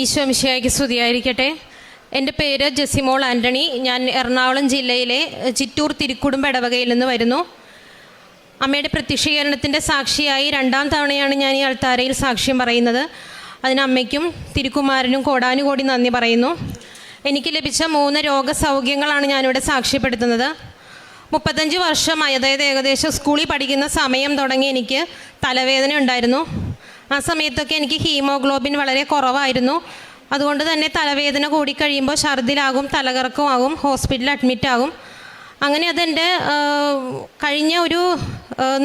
ഈശോ മിശിഹായ്ക്ക് സ്തുതിയായിരിക്കട്ടെ. എൻ്റെ പേര് ജെസിമോൾ ആൻ്റണി. ഞാൻ എറണാകുളം ജില്ലയിലെ ചിറ്റൂർ തിരുക്കുടുംബ ഇടവകയിൽ നിന്ന് വരുന്നു. അമ്മയുടെ പ്രത്യക്ഷീകരണത്തിൻ്റെ സാക്ഷിയായി 2ാം തവണയാണ് ഞാൻ ഈ അൾത്താരയിൽ സാക്ഷ്യം പറയുന്നത്. അതിന് അമ്മയ്ക്കും തിരുക്കുമാരനും കോടാനുകോടി നന്ദി പറയുന്നു. എനിക്ക് ലഭിച്ച 3 രോഗസൗഖ്യങ്ങളാണ് ഞാനിവിടെ സാക്ഷ്യപ്പെടുത്തുന്നത്. 35 വർഷമായി, അതായത് ഏകദേശം സ്കൂളിൽ പഠിക്കുന്ന സമയം തുടങ്ങി എനിക്ക് തലവേദന ഉണ്ടായിരുന്നു. ആ സമയത്തൊക്കെ എനിക്ക് ഹീമോഗ്ലോബിൻ വളരെ കുറവായിരുന്നു. അതുകൊണ്ട് തന്നെ തലവേദന കൂടിക്കഴിയുമ്പോൾ ഛർദിലാകും, തലകറക്കമാകും, ഹോസ്പിറ്റലിൽ അഡ്മിറ്റാകും. അങ്ങനെ അതെൻ്റെ കഴിഞ്ഞ ഒരു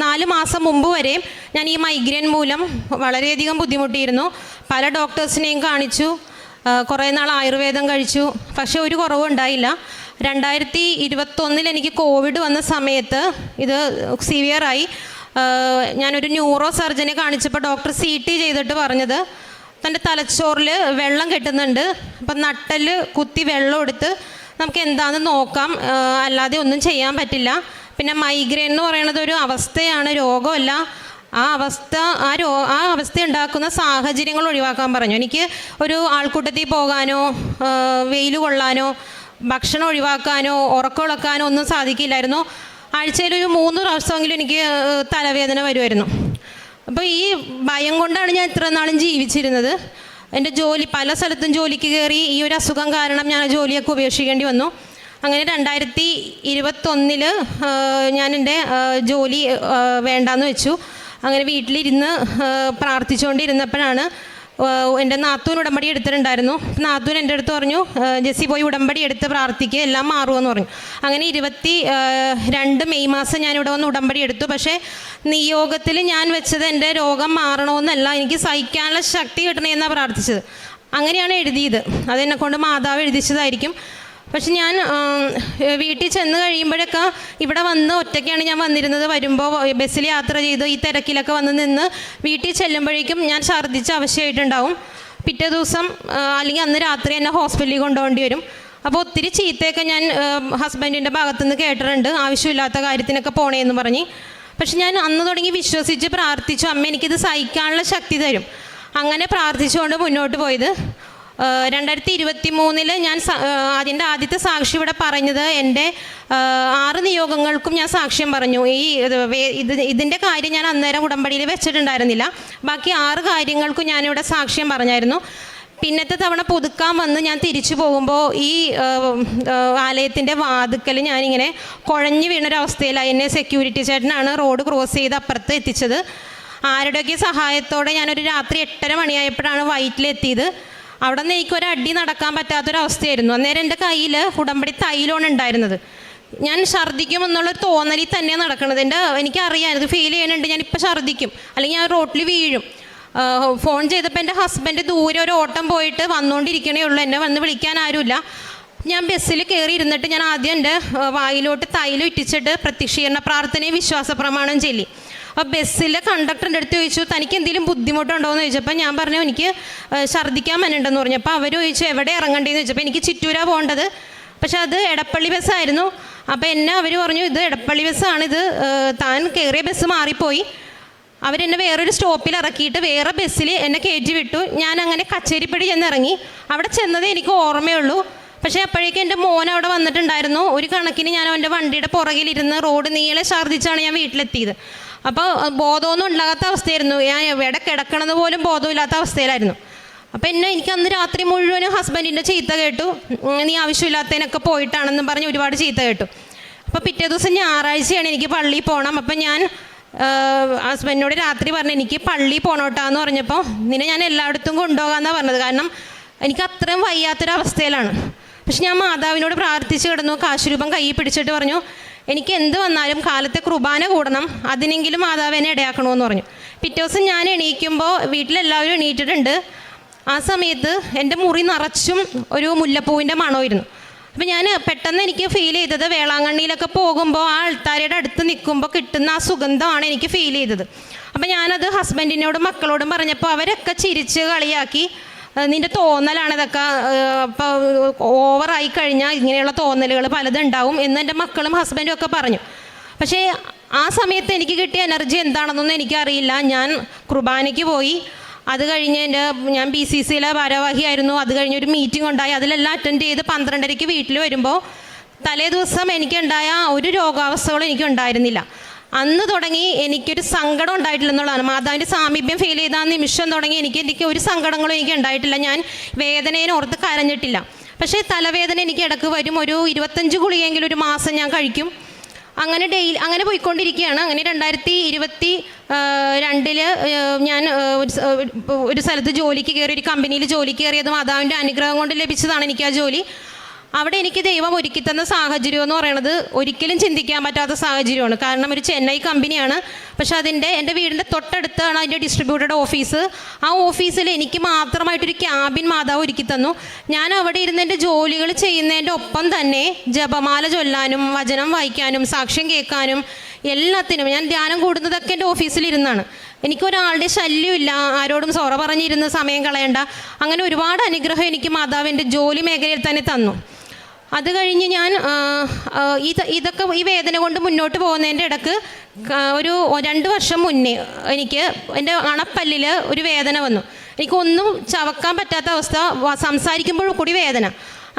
4 മാസം മുമ്പ് വരെ ഞാൻ ഈ മൈഗ്രെയിൻ മൂലം വളരെയധികം ബുദ്ധിമുട്ടിയിരുന്നു. പല ഡോക്ടേഴ്സിനെയും കാണിച്ചു, കുറേ നാൾ ആയുർവേദം കഴിച്ചു, പക്ഷേ ഒരു കുറവും ഉണ്ടായില്ല. 2021 എനിക്ക് കോവിഡ് വന്ന സമയത്ത് ഇത് സിവിയറായി. ഞാനൊരു ന്യൂറോ സർജനെ കാണിച്ചപ്പോൾ ഡോക്ടർ CT ചെയ്തിട്ട് പറഞ്ഞത് തൻ്റെ തലച്ചോറിൽ വെള്ളം കെട്ടുന്നുണ്ട്, അപ്പം നട്ടൽ കുത്തി വെള്ളം എടുത്ത് നമുക്ക് എന്താണെന്ന് നോക്കാം, അല്ലാതെ ഒന്നും ചെയ്യാൻ പറ്റില്ല. പിന്നെ മൈഗ്രെയിൻ എന്ന് പറയുന്നത് ഒരു അവസ്ഥയാണ്, രോഗമല്ല. ആ അവസ്ഥ ഉണ്ടാക്കുന്ന സാഹചര്യങ്ങൾ ഒഴിവാക്കാൻ പറഞ്ഞു. എനിക്ക് ഒരു ആൾക്കൂട്ടത്തിൽ പോകാനോ വെയിൽ കൊള്ളാനോ ഭക്ഷണം ഒഴിവാക്കാനോ ഉറക്കം ഇളക്കാനോ ഒന്നും സാധിക്കില്ലായിരുന്നു. ആഴ്ചയിൽ ഒരു 3 പ്രാവശ്യമെങ്കിലും എനിക്ക് തലവേദന വരുമായിരുന്നു. അപ്പോൾ ഈ ഭയം കൊണ്ടാണ് ഞാൻ ഇത്ര നാളും ജീവിച്ചിരുന്നത്. എൻ്റെ ജോലി, പല സ്ഥലത്തും ജോലിക്ക് കയറി ഈ ഒരു അസുഖം കാരണം ഞാൻ ജോലിയൊക്കെ ഉപേക്ഷിക്കേണ്ടി വന്നു. അങ്ങനെ 2021 ഞാൻ എൻ്റെ ജോലി വേണ്ടാന്ന് വെച്ചു. അങ്ങനെ വീട്ടിലിരുന്ന് പ്രാർത്ഥിച്ചുകൊണ്ടിരുന്നപ്പോഴാണ് എൻ്റെ നാത്തൂൻ ഉടമ്പടി എടുത്തിട്ടുണ്ടായിരുന്നു. നാത്തൂൻ എൻ്റെ അടുത്ത് പറഞ്ഞു, ജെസ്സി പോയി ഉടമ്പടി എടുത്ത് പ്രാർത്ഥിക്കുക, എല്ലാം മാറുമെന്ന് പറഞ്ഞു. അങ്ങനെ 22 മെയ് മാസം ഞാനിവിടെ വന്ന് ഉടമ്പടി എടുത്തു. പക്ഷേ നിയോഗത്തിൽ ഞാൻ വെച്ചത് എൻ്റെ രോഗം മാറണമെന്നല്ല, എനിക്ക് സഹിക്കാനുള്ള ശക്തി കിട്ടണമെന്നാണ് പ്രാർത്ഥിച്ചത്. അങ്ങനെയാണ് എഴുതിയത്. അതെന്നെക്കൊണ്ട് മാതാവ് എഴുതിച്ചതായിരിക്കും. പക്ഷെ ഞാൻ വീട്ടിൽ ചെന്ന് കഴിയുമ്പോഴൊക്കെ ഇവിടെ വന്ന് ഒറ്റയ്ക്കാണ് ഞാൻ വന്നിരുന്നത്. വരുമ്പോൾ ബസ്സിൽ യാത്ര ചെയ്ത് ഈ തിരക്കിലൊക്കെ വന്ന് നിന്ന് വീട്ടിൽ ചെല്ലുമ്പോഴേക്കും ഞാൻ ഛർദ്ദിച്ച് അവശയായിട്ടുണ്ടാവും. പിറ്റേ ദിവസം അല്ലെങ്കിൽ അന്ന് രാത്രി എന്നെ ഹോസ്പിറ്റലിൽ കൊണ്ടുപോകേണ്ടി വരും. അപ്പോൾ ഒത്തിരി ചീത്തയൊക്കെ ഞാൻ ഹസ്ബൻഡിൻ്റെ ഭാഗത്തുനിന്ന് കേട്ടിട്ടുണ്ട്, ആവശ്യമില്ലാത്ത കാര്യത്തിനൊക്കെ പോണേന്ന് പറഞ്ഞ്. പക്ഷെ ഞാൻ അന്ന് തുടങ്ങി വിശ്വസിച്ച് പ്രാർത്ഥിച്ചു, അമ്മ എനിക്കിത് സഹിക്കാനുള്ള ശക്തി തരും. അങ്ങനെ പ്രാർത്ഥിച്ചുകൊണ്ട് മുന്നോട്ട് പോയത്. 2023 ഞാൻ അതിൻ്റെ ആദ്യത്തെ സാക്ഷി ഇവിടെ പറഞ്ഞത് എൻ്റെ 6 നിയോഗങ്ങൾക്കും ഞാൻ സാക്ഷ്യം പറഞ്ഞു. ഇതിൻ്റെ കാര്യം ഞാൻ അന്നേരം ഉടമ്പടിയിൽ വെച്ചിട്ടുണ്ടായിരുന്നില്ല. ബാക്കി 6 കാര്യങ്ങൾക്കും ഞാനിവിടെ സാക്ഷ്യം പറഞ്ഞായിരുന്നു. പിന്നത്തെ തവണ പുതുക്കാൻ വന്ന് ഞാൻ തിരിച്ചു പോകുമ്പോൾ ഈ ആലയത്തിൻ്റെ വാതുക്കൽ ഞാനിങ്ങനെ കുഴഞ്ഞു വീണൊരവസ്ഥയിലായി. എന്നെ സെക്യൂരിറ്റി ചേട്ടനാണ് റോഡ് ക്രോസ് ചെയ്ത് അപ്പുറത്ത് എത്തിച്ചത്. ആരുടെയൊക്കെ സഹായത്തോടെ ഞാനൊരു രാത്രി 8:30 മണിയായപ്പോഴാണ് വൈറ്റിലെത്തിയത്. അവിടെ നിന്ന് എനിക്കൊരു അടി നടക്കാൻ പറ്റാത്തൊരവസ്ഥയായിരുന്നു. അന്നേരം എൻ്റെ കയ്യിൽ ഉടമ്പടി തൈലമാണ് ഉണ്ടായിരുന്നത്. ഞാൻ ഛർദ്ദിക്കുമെന്നുള്ളൊരു തോന്നലിൽ തന്നെയാണ് നടക്കുന്നത്. എനിക്കറിയാം, ഇത് ഫീൽ ചെയ്യുന്നുണ്ട്, ഞാനിപ്പോൾ ഛർദ്ദിക്കും, അല്ലെങ്കിൽ ഞാൻ റോട്ടിൽ വീഴും. ഫോൺ ചെയ്തപ്പോൾ എൻ്റെ ഹസ്ബൻഡ് ദൂരെ ഒരു ഓട്ടം പോയിട്ട് വന്നുകൊണ്ടിരിക്കണേ ഉള്ളൂ, എന്നെ വന്ന് വിളിക്കാൻ ആരുമില്ല. ഞാൻ ബസ്സിൽ കയറി ഇരുന്നിട്ട് ഞാൻ ആദ്യം എൻ്റെ വായിലോട്ട് തൈലം ഇറ്റിച്ചിട്ട് പ്രത്യക്ഷീകരണ പ്രാർത്ഥനയും വിശ്വാസ പ്രമാണം ചൊല്ലി. അപ്പോൾ ബസ്സിലെ കണ്ടക്ടറിൻ്റെ അടുത്ത് ചോദിച്ചു, തനിക്ക് എന്തെങ്കിലും ബുദ്ധിമുട്ടുണ്ടോ എന്ന് ചോദിച്ചപ്പോൾ ഞാൻ പറഞ്ഞു എനിക്ക് ഛർദ്ദിക്കാൻ പറ്റുന്നുണ്ടെന്ന് പറഞ്ഞു. അപ്പോൾ അവർ ചോദിച്ചു എവിടെ ഇറങ്ങണ്ടേന്ന് ചോദിച്ചപ്പോൾ എനിക്ക് ചിറ്റൂരാണ് പോകേണ്ടത്, പക്ഷെ അത് എടപ്പള്ളി ബസ്സായിരുന്നു. അപ്പോൾ എന്നെ അവർ പറഞ്ഞു ഇത് എടപ്പള്ളി ബസ്സാണ്, ഇത് താൻ കയറിയ ബസ് മാറിപ്പോയി. അവരെന്നെ വേറൊരു സ്റ്റോപ്പിൽ ഇറക്കിയിട്ട് വേറെ ബസ്സിൽ എന്നെ കയറ്റി വിട്ടു. ഞാൻ അങ്ങനെ കച്ചേരിപ്പടി ചെന്ന് ഇറങ്ങി. അവിടെ ചെന്നതേ എനിക്ക് ഓർമ്മയുള്ളൂ. പക്ഷേ അപ്പോഴേക്കും എൻ്റെ മോൻ അവിടെ വന്നിട്ടുണ്ടായിരുന്നു. ഒരു കണക്കിന് ഞാൻ അവൻ്റെ വണ്ടിയുടെ പുറകിലിരുന്ന് റോഡ് നീളെ ഛർദ്ദിച്ചാണ് ഞാൻ വീട്ടിലെത്തിയത്. അപ്പോൾ ബോധമൊന്നും ഉണ്ടാകാത്ത അവസ്ഥയായിരുന്നു. ഞാൻ എവിടെ കിടക്കണമെന്ന് പോലും ബോധമില്ലാത്ത അവസ്ഥയിലായിരുന്നു. അപ്പോൾ എനിക്ക് അന്ന് രാത്രി മുഴുവനും ഹസ്ബൻഡിൻ്റെ ചീത്ത കേട്ടു. നീ ആവശ്യമില്ലാത്തതിനൊക്കെ പോയിട്ടാണെന്നും പറഞ്ഞ് ഒരുപാട് ചീത്ത കേട്ടു. അപ്പോൾ പിറ്റേ ദിവസം ഞായറാഴ്ചയാണ്, എനിക്ക് പള്ളിയിൽ പോകണം. അപ്പം ഞാൻ ഹസ്ബൻഡിനോട് രാത്രി പറഞ്ഞു എനിക്ക് പള്ളിയിൽ പോകണോട്ടാന്ന് പറഞ്ഞപ്പോൾ നിന്നെ ഞാൻ എല്ലായിടത്തും കൊണ്ടുപോകാമെന്നാണ് പറഞ്ഞത്. കാരണം എനിക്ക് അത്രയും വയ്യാത്തൊരവസ്ഥയിലാണ്. പക്ഷെ ഞാൻ മാതാവിനോട് പ്രാർത്ഥിച്ച് കിടന്നു. കാശുരൂപം കയ്യിൽ പിടിച്ചിട്ട് പറഞ്ഞു എനിക്ക് എന്ത് വന്നാലും കാലത്തെ കുർബാന കൂടണം, അതിനെങ്കിലും മാതാവ് എന്നെ ഇടയാക്കണമെന്ന് പറഞ്ഞു. പിറ്റേ ദിവസം ഞാൻ എണീക്കുമ്പോൾ വീട്ടിലെല്ലാവരും എണീറ്റിട്ടുണ്ട്. ആ സമയത്ത് എൻ്റെ മുറി നിറച്ചും ഒരു മുല്ലപ്പൂവിൻ്റെ മണമായിരുന്നു. അപ്പോൾ ഞാൻ പെട്ടെന്ന് എനിക്ക് ഫീൽ ചെയ്തത് വേളാങ്കണ്ണിയിലൊക്കെ പോകുമ്പോൾ ആ അൾത്താരയുടെ അടുത്ത് നിൽക്കുമ്പോൾ കിട്ടുന്ന ആ സുഗന്ധമാണ് എനിക്ക് ഫീൽ ചെയ്തത്. അപ്പോൾ ഞാനത് ഹസ്ബൻഡിനോടും മക്കളോടും പറഞ്ഞപ്പോൾ അവരൊക്കെ ചിരിച്ച് കളിയാക്കി, നിൻ്റെ തോന്നലാണിതൊക്കെ, അപ്പോൾ ഓവറായി കഴിഞ്ഞാൽ ഇങ്ങനെയുള്ള തോന്നലുകൾ പലതുണ്ടാവും എന്ന് എൻ്റെ മക്കളും ഹസ്ബൻഡും ഒക്കെ പറഞ്ഞു. പക്ഷേ ആ സമയത്ത് എനിക്ക് കിട്ടിയ എനർജി എന്താണെന്നൊന്നും എനിക്കറിയില്ല. ഞാൻ കുർബാനയ്ക്ക് പോയി. അത് കഴിഞ്ഞ് ഞാൻ BCCയിലെ ഭാരവാഹിയായിരുന്നു. അത് കഴിഞ്ഞ് ഒരു മീറ്റിംഗ് ഉണ്ടായി, അതിലെല്ലാം അറ്റൻഡ് ചെയ്ത് 12:30 വീട്ടിൽ വരുമ്പോൾ തലേ ദിവസം എനിക്കുണ്ടായ ഒരു രോഗാവസ്ഥകളും എനിക്കുണ്ടായിരുന്നില്ല. അന്ന് തുടങ്ങി എനിക്കൊരു സങ്കടം ഉണ്ടായിട്ടില്ലെന്നുള്ളതാണ്. മാതാവിൻ്റെ സാമീപ്യം ഫീൽ ചെയ്ത ആ നിമിഷം തുടങ്ങി എനിക്ക് ഒരു സങ്കടങ്ങളും എനിക്ക് ഉണ്ടായിട്ടില്ല. ഞാൻ വേദനയെ ഓർത്ത് കരഞ്ഞിട്ടില്ല. പക്ഷേ തലവേദന എനിക്ക് ഇടയ്ക്ക് വരും. ഒരു 25 ഗുളികയെങ്കിലും ഒരു മാസം ഞാൻ കഴിക്കും. അങ്ങനെ അങ്ങനെ പോയിക്കൊണ്ടിരിക്കുകയാണ്. അങ്ങനെ 2022 ഞാൻ ഒരു സ്ഥലത്ത് ജോലിക്ക് കയറി, ഒരു കമ്പനിയിൽ ജോലിക്ക് കയറിയത് മാതാവിൻ്റെ അനുഗ്രഹം കൊണ്ട് ലഭിച്ചതാണ് എനിക്ക് ആ ജോലി. അവിടെ എനിക്ക് ദൈവം ഒരുക്കി തന്ന സാഹചര്യം എന്ന് പറയുന്നത് ഒരിക്കലും ചിന്തിക്കാൻ പറ്റാത്ത സാഹചര്യമാണ്. കാരണം ഒരു ചെന്നൈ കമ്പനിയാണ്, പക്ഷെ എൻ്റെ വീടിൻ്റെ തൊട്ടടുത്താണ് അതിൻ്റെ ഡിസ്ട്രിബ്യൂട്ടറുടെ ഓഫീസ്. ആ ഓഫീസിൽ എനിക്ക് മാത്രമായിട്ടൊരു ക്യാബിൻ മാതാവ് ഒരുക്കി തന്നു. ഞാൻ അവിടെ ഇരുന്ന് എൻ്റെ ജോലികൾ ചെയ്യുന്നതിൻ്റെ ഒപ്പം തന്നെ ജപമാല ചൊല്ലാനും വചനം വായിക്കാനും സാക്ഷ്യം കേൾക്കാനും എല്ലാത്തിനും ഞാൻ ധ്യാനം കൂടുന്നതൊക്കെ എൻ്റെ ഓഫീസിലിരുന്നാണ്. എനിക്കൊരാളുടെ ശല്യമില്ല, ആരോടും സൊറ പറഞ്ഞിരുന്ന് സമയം കളയണ്ട. അങ്ങനെ ഒരുപാട് അനുഗ്രഹം എനിക്ക് മാതാവ് എൻ്റെ ജോലി മേഖലയിൽ തന്നെ തന്നു. അത് കഴിഞ്ഞ് ഞാൻ ഇതൊക്കെ ഈ വേദന കൊണ്ട് മുന്നോട്ട് പോകുന്നതിൻ്റെ ഇടയ്ക്ക് ഒരു 2 വർഷം മുന്നേ എനിക്ക് എൻ്റെ അണപ്പല്ലിൽ ഒരു വേദന വന്നു. എനിക്കൊന്നും ചവക്കാൻ പറ്റാത്ത അവസ്ഥ, സംസാരിക്കുമ്പോൾ കൂടി വേദന.